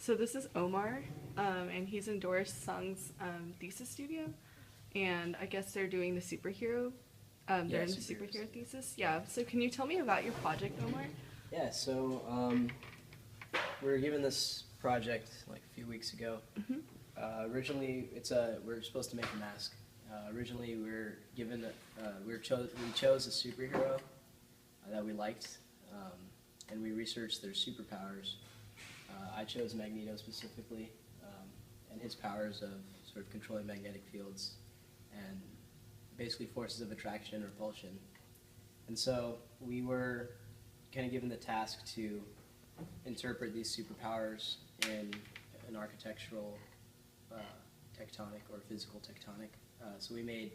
So this is Omar, and he's in Doris Sung's thesis studio, and I guess they're doing the superhero. They're in the superhero thesis. Yeah. So can you tell me about your project, Omar? Yeah. So we were given this project like a few weeks ago. Mm-hmm. Originally, we're supposed to make a mask. Originally, we were given we chose a superhero that we liked, and we researched their superpowers. I chose Magneto specifically, and his powers of sort of controlling magnetic fields and basically forces of attraction and repulsion. And so we were kind of given the task to interpret these superpowers in an architectural, tectonic or physical tectonic. So we made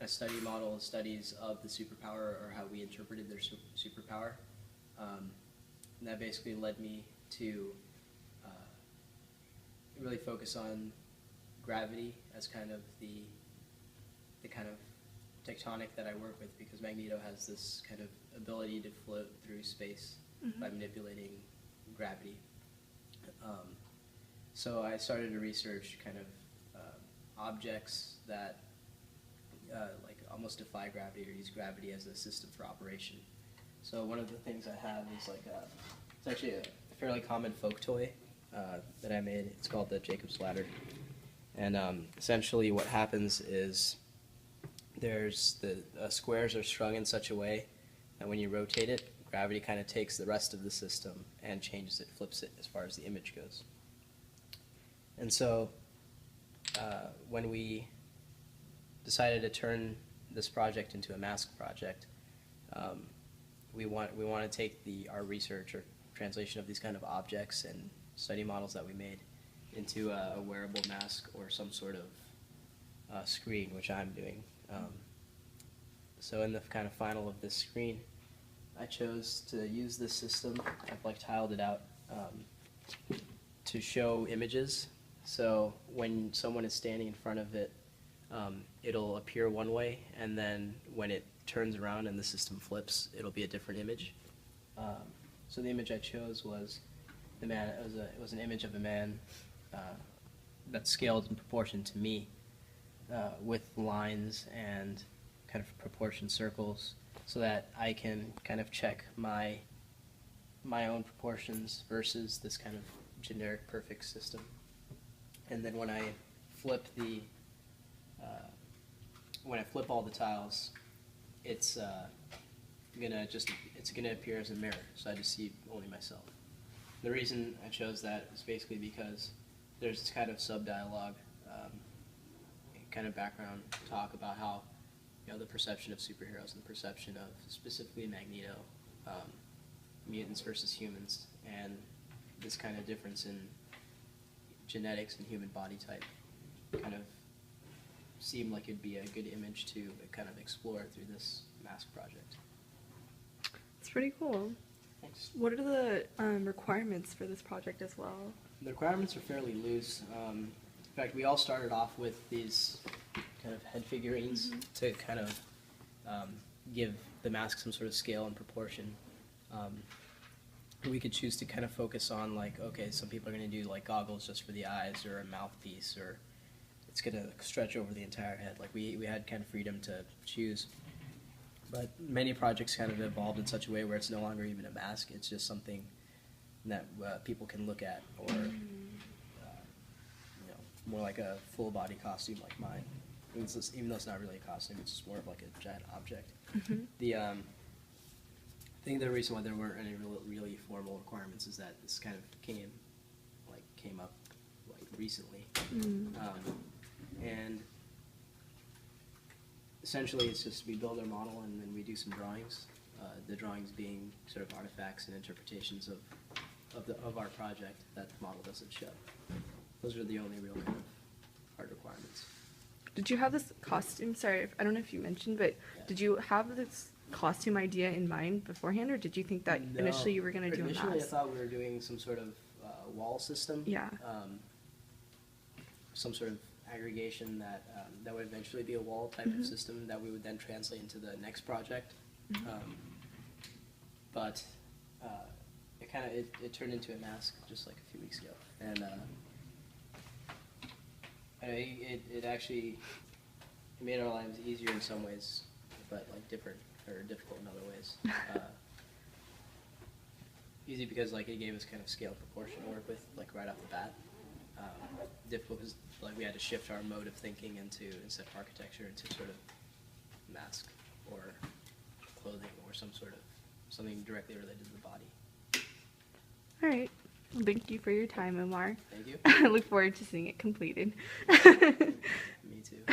a study model, studies of the superpower or how we interpreted their superpower. And that basically led me to really focus on gravity as kind of the kind of tectonic that I work with, because Magneto has this kind of ability to float through space by manipulating gravity. So I started to research kind of objects that like almost defy gravity or use gravity as a system for operation. So one of the things I have is like it's actually a fairly common folk toy that I made. It's called the Jacob's Ladder. And essentially what happens is there's the squares are strung in such a way that when you rotate it, gravity kind of takes the rest of the system and changes it, flips it as far as the image goes. And so when we decided to turn this project into a mask project, we want to take our research or translation of these kind of objects and study models that we made into a wearable mask or some sort of screen, which I'm doing. So in the kind of final of this screen, I chose to use this system. I've like tiled it out to show images. So when someone is standing in front of it, it'll appear one way, and then when it turns around and the system flips, it'll be a different image. So the image I chose was the man. It was an image of a man that's scaled in proportion to me, with lines and kind of proportion circles, so that I can kind of check my own proportions versus this kind of generic perfect system. And then when I flip all the tiles, it's gonna appear as a mirror, so I just see only myself. The reason I chose that is basically because there's this kind of sub-dialogue, kind of background talk about how, the perception of superheroes and the perception of specifically Magneto, mutants versus humans, and this kind of difference in genetics and human body type kind of seemed like it'd be a good image to kind of explore through this mask project. It's pretty cool. Thanks. What are the requirements for this project as well? The requirements are fairly loose. In fact, we all started off with these kind of head figurines to kind of give the mask some sort of scale and proportion. We could choose to kind of focus on, like, okay, some people are going to do like goggles just for the eyes, or a mouthpiece, or it's going to stretch over the entire head. Like we had kind of freedom to choose. But many projects kind of evolved in such a way where it's no longer even a mask. It's just something that people can look at, or more like a full body costume like mine. Even though it's not really a costume, it's just more of like a giant object. I think the reason why there weren't any really formal requirements is that this kind of came up like recently, and essentially it's just we build our model and then we do some drawings. The drawings being sort of artifacts and interpretations of our project that the model doesn't show. Those are the only real kind of hard requirements. Did you have this costume? Sorry, I don't know if you mentioned, but did you have this costume idea in mind beforehand, or did you think that initially you were going to do a mask? Initially, I thought we were doing some sort of wall system. Yeah. Some sort of aggregation that would eventually be a wall type of system that we would then translate into the next project. But it turned into a mask just like a few weeks ago, And I know it actually made our lives easier in some ways, but like different or difficult in other ways. Easy because like it gave us kind of scale proportion to work with, like right off the bat. Difficult because like we had to shift our mode of thinking into, instead of architecture, into sort of mask or clothing or something directly related to the body. All right. Well, thank you for your time, Omar. Thank you. I look forward to seeing it completed. Me too.